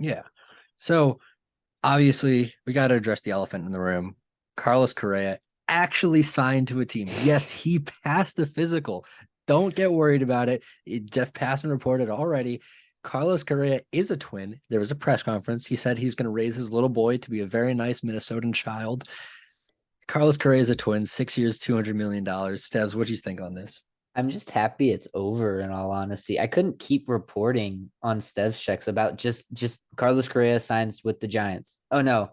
Yeah. So obviously, we got to address the elephant in the room. Carlos Correa actually signed to a team. Yes, he passed the physical. Don't get worried about it. Jeff Passan reported already. Carlos Correa is a twin. There was a press conference. He said he's going to raise his little boy to be a very nice Minnesotan child. Carlos Correa is a twin, 6 years, $200 million. Steves, what do you think on this? I'm just happy it's over, in all honesty. I couldn't keep reporting on Stev's checks about just Carlos Correa signs with the Giants. Oh no,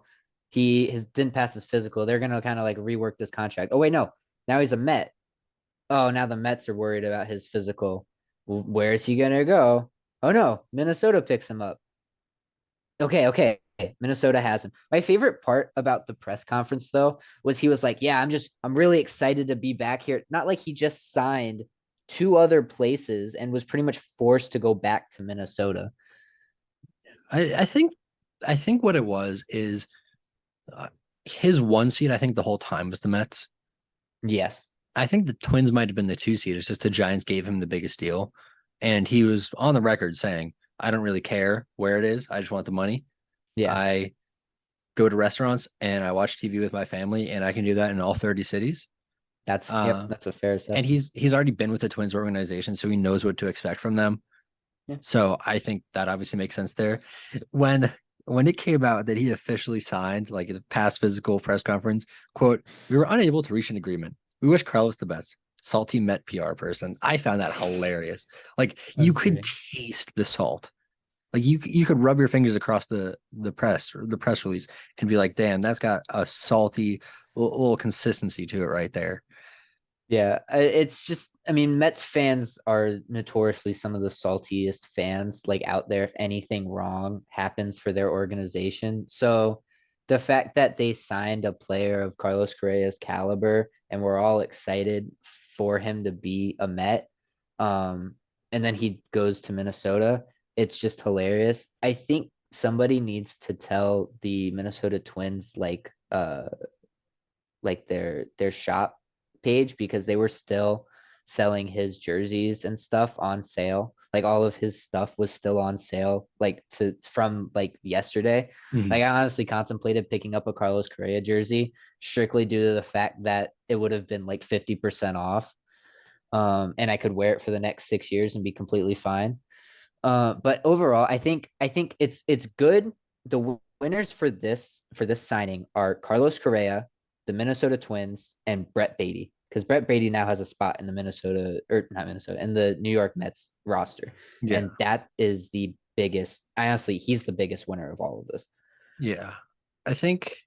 didn't pass his physical. They're gonna kind of like rework this contract. Oh wait, no. Now he's a Met. Oh, now the Mets are worried about his physical. Where is he gonna go? Oh no, Minnesota picks him up. Okay. Minnesota has him. My favorite part about the press conference though was he was like, "Yeah, I'm really excited to be back here." Not like he just signed two other places and was pretty much forced to go back to Minnesota. I think what it was is uh, his one seed. I think the whole time was the Mets. Yes. I think the Twins might have been the two seed. It's just the Giants gave him the biggest deal, and he was on the record saying, "I don't really care where it is. I just want the money. Yeah. I go to restaurants and I watch TV with my family, and I can do that in all 30 cities." Yep, Uh, that's a fair and assessment. he's already been with the Twins organization, so he knows what to expect from them. Yeah. So I think that obviously makes sense there. When when it came out that he officially signed, like the past physical press conference, quote, "We were unable to reach an agreement. We wish Carlos the best." Salty Met PR person. I found that hilarious. Like you That's could great. taste the salt. Like you could rub your fingers across the press release and be like, "Damn, that's got a salty little consistency to it right there." Yeah, it's just, I mean, Mets fans are notoriously some of the saltiest fans like out there if anything wrong happens for their organization. So the fact that they signed a player of Carlos Correa's caliber and we're all excited for him to be a Met, um, and then he goes to Minnesota, it's just hilarious. I think somebody needs to tell the Minnesota Twins like their shop page because they were still selling his jerseys and stuff on sale. Like all of his stuff was still on sale, like to from like yesterday. Mhm. Like I honestly contemplated picking up a Carlos Correa jersey strictly due to the fact that it would have been like 50% off. And I could wear it for the next 6 years and be completely fine. But overall, I think it's good. The winners for this signing are Carlos Correa, the Minnesota Twins, and Brett Beatty. Because Brett Beatty now has a spot in the Minnesota or not Minnesota in the New York Mets roster, Yeah. and that is the biggest. Honestly, he's the biggest winner of all of this. Yeah. I think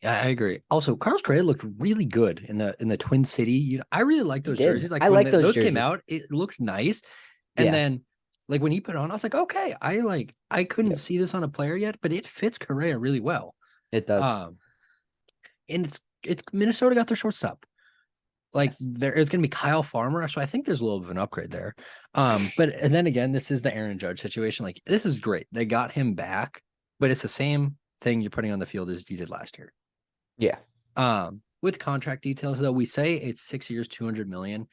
yeah, I agree. Also, Carlos Correa looked really good in the Twin City. I really like He those did. jerseys. Like I when like those those came jerseys. out, it looked nice. And Yeah. then like when he put it on, I was like, I couldn't Yep. see this on a player yet, but it fits Correa really well. It does. Um, and it's Minnesota got their shortstop. Like Yes. there is going to be Kyle Farmer, so I think there's a little bit of an upgrade there. But and then again, this is the Aaron Judge situation. Like this is great. They got him back, but it's the same thing you're putting on the field as you did last year. Yeah. With contract details, though, we say it's 6 years, 200 million.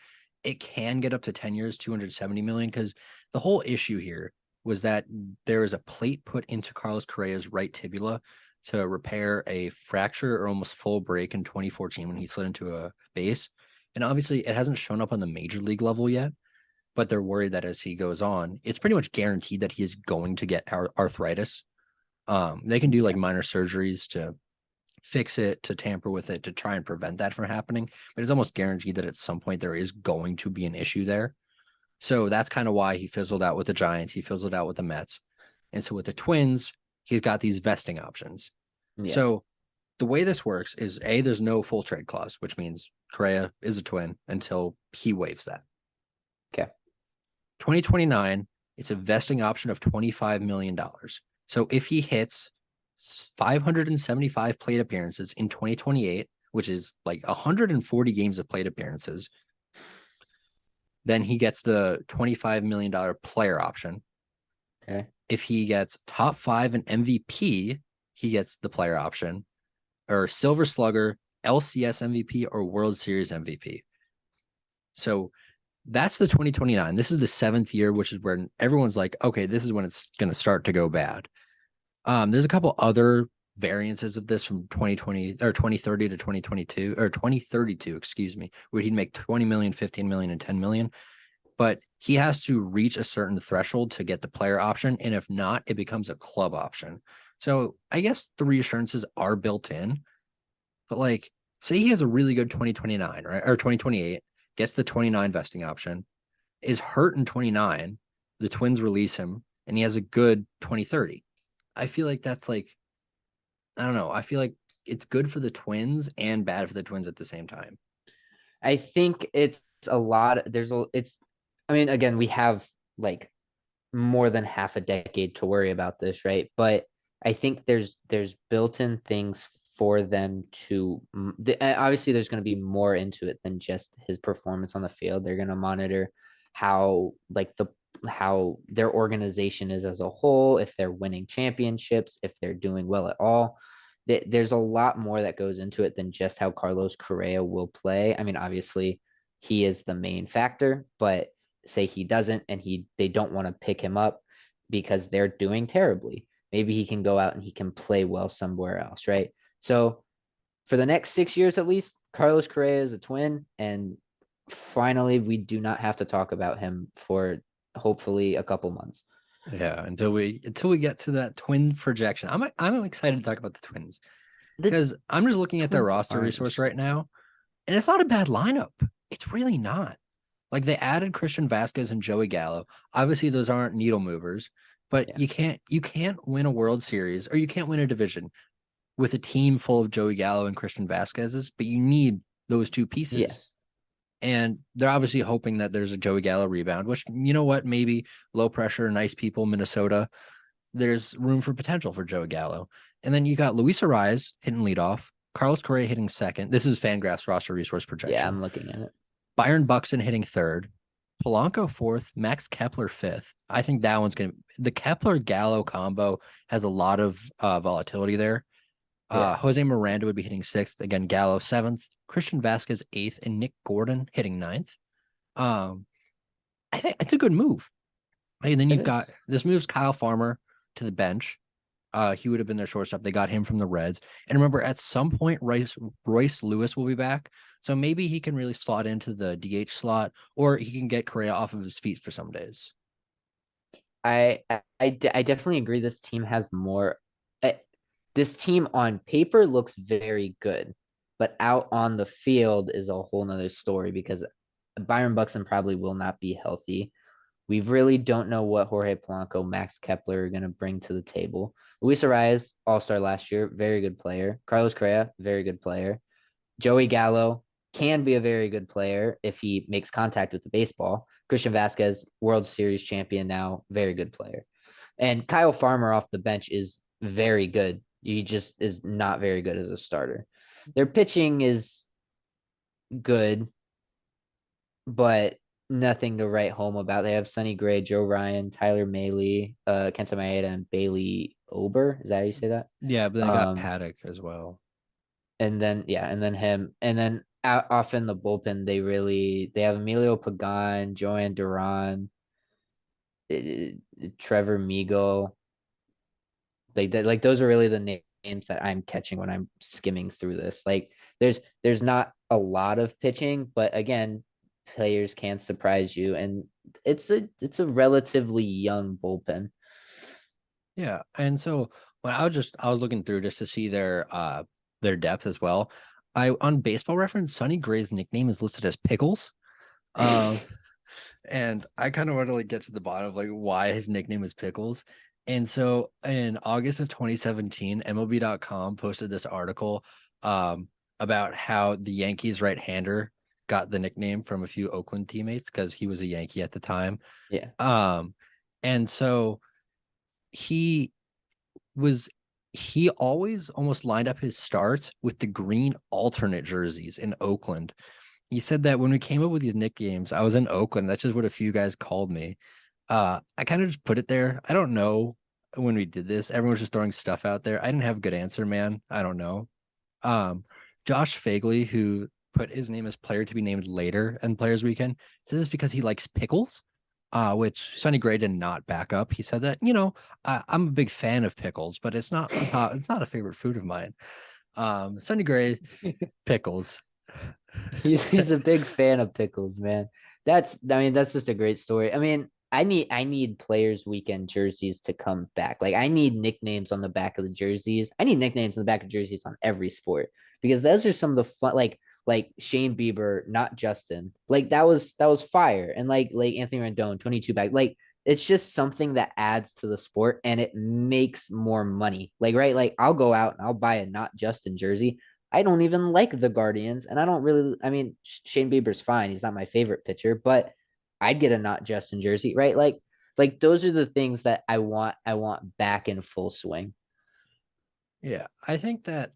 It can get up to 10 years, 270 million, because the whole issue here was that there is a plate put into Carlos Correa's right tibia to repair a fracture or almost full break in 2014 when he slid into a base. And obviously, it hasn't shown up on the major league level yet, but they're worried that as he goes on, it's pretty much guaranteed that he is going to get arthritis. They can do like Yeah. minor surgeries to fix it, to tamper with it, to try and prevent that from happening. But it's almost guaranteed that at some point there is going to be an issue there. So that's kind of why he fizzled out with the Giants. He fizzled out with the Mets. And so with the Twins, he's got these vesting options. Yeah. So the way this works is A, there's no full trade clause, which means Correa is a twin until he waives that. Okay. 2029, it's a vesting option of $25 million. So if he hits 575 plate appearances in 2028, which is like 140 games of plate appearances, then he gets the $25 million player option. Okay. If he gets top five in MVP, he gets the player option, or Silver Slugger, LCS MVP, or World Series MVP. So that's the 2029. This is the seventh year, which is where everyone's like, okay, this is when it's going to start to go bad. There's a couple other variances of this from 2020 or 2030 to 2022 or 2032, excuse me, where he'd make 20 million, 15 million, and 10 million. But he has to reach a certain threshold to get the player option. And if not, it becomes a club option. So I guess the reassurances are built in, but like, say he has a really good 2029, right? Or 2028, gets the 29 vesting option, is hurt in 29, the Twins release him, and he has a good 2030. I feel like that's like, I don't know. I feel like it's good for the Twins and bad for the Twins at the same time. I think it's a lot. I mean, again, we have like more than half a decade to worry about this, right? But I think there's built-in things for them to obviously there's going to be more into it than just his performance on the field. They're going to monitor how like the how their organization is as a whole, if they're winning championships, if they're doing well at all. There's a lot more that goes into it than just how Carlos Correa will play. I mean, obviously he is the main factor, but say he doesn't and they don't want to pick him up because they're doing terribly. Maybe he can go out and he can play well somewhere else, right? So for the next 6 years at least, Carlos Correa is a Twin, and finally we do not have to talk about him for hopefully a couple months. Yeah, until we get to that twin projection. I'm excited to talk about the Twins The because I'm just looking at their Twins roster are resource right interesting. now, and it's not a bad lineup. It's really not. Like they added Christian Vasquez and Joey Gallo. Obviously, those aren't needle movers, but Yeah. you can't win a World Series or you can't win a division with a team full of Joey Gallo and Christian Vasquez's, but you need those two pieces. Yes. And they're obviously hoping that there's a Joey Gallo rebound, which, you know what, maybe low pressure, nice people, Minnesota, there's room for potential for Joey Gallo. And then you got Luis Ariz hitting leadoff, Carlos Correa hitting second. This is Fangraphs roster resource Yeah, projection. I'm looking at it. Byron Buxton hitting third, Polanco fourth, Max Kepler fifth. I think that one's going to, the Kepler Gallo combo has a lot of volatility there. Yeah. Jose Miranda would be hitting sixth. Again, Gallo seventh, Christian Vasquez eighth, and Nick Gordon hitting ninth. Um, I think it's a good move. And then It you've got is. this moves Kyle Farmer to the bench. He would have been their shortstop. They got him from the Reds. And remember, at some point, Royce Lewis will be back. So maybe he can really slot into the DH slot, or he can get Correa off of his feet for some days. I definitely agree. This team has more. eh, This team on paper looks very good, but out on the field is a whole nother story because Byron Buxton probably will not be healthy. We really don't know what Jorge Polanco, Max Kepler are going to bring to the table. Luis Arias, All-Star last year, very good player. Carlos Correa, very good player. Joey Gallo can be a very good player if he makes contact with the baseball. Christian Vasquez, World Series champion now, very good player. And Kyle Farmer off the bench is very good. He just is not very good as a starter. Their pitching is good, but nothing to write home about. They have Sonny Gray, Joe Ryan, Tyler Mahle, Kenta Maeda, and Bailey Ober. Is that how you say that? Yeah, but they got Um, Paddock as well. and then yeah, and then him, and then out, off in the bullpen, they have Emilio Pagan, Joanne Duran, Trevor Migo. Like those are really the names that I'm catching when I'm skimming through this. Like there's not a lot of pitching, but again, players can surprise you, and it's a relatively young bullpen. Yeah, and so when I was looking through just to see their depth as well. I on Baseball Reference, Sonny Gray's nickname is listed as Pickles. Um, and I kind of want to like get to the bottom of like why his nickname is Pickles. And so in August of 2017, MLB.com posted this article um about how the Yankees right-hander got the nickname from a few Oakland teammates because he was a Yankee at the time. Yeah, Um, and so he was he always almost lined up his starts with the green alternate jerseys in Oakland. He said that when we came up with these nicknames, I was in Oakland. That's just what a few guys called me. I kind of just put it there. I don't know when we did this. Everyone was just throwing stuff out there. I didn't have a good answer, man. I don't know. Um, Josh Fagley, who put his name as player to be named later in Players Weekend, says it's because he likes pickles. which Sonny Gray did not back up. He said that, I'm a big fan of pickles, but it's not a favorite food of mine. Sonny Gray, pickles. He's a big fan of pickles, man. I mean, that's just a great story. I mean, I need players weekend jerseys to come back. Like I need nicknames on the back of the jerseys. I need nicknames on the back of jerseys on every sport because those are some of the fun like Shane Bieber, not Justin. Like that was fire. And like Anthony Rendon, 22 back. Like it's just something that adds to the sport and it makes more money. Like right, like I'll go out and I'll buy a not Justin jersey. I don't even like the Guardians, and I don't really. I mean, Shane Bieber's fine; he's not my favorite pitcher, but I'd get a not Justin jersey, right? Like those are the things that I want. I want back in full swing. Yeah, I think that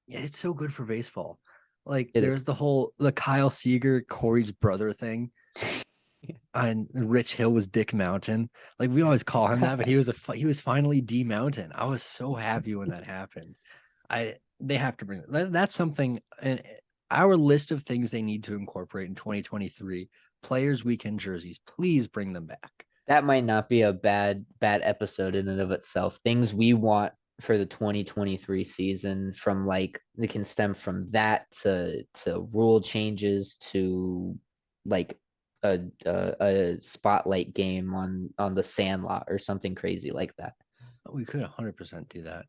it's so good for baseball. Like It is. there's the Kyle Seager, Corey's brother thing, and Rich Hill was Dick Mountain. Like we always call him that, but he was finally D Mountain. I was so happy when that happened. I They have to bring that's something, and our list of things they need to incorporate in 2023. Players weekend jerseys, please bring them back. That might not be a bad episode in and of itself. Things we want for the 2023 season from like it can stem from that to rule changes to like a spotlight game on the Sandlot or something crazy like that. We could 100% do that.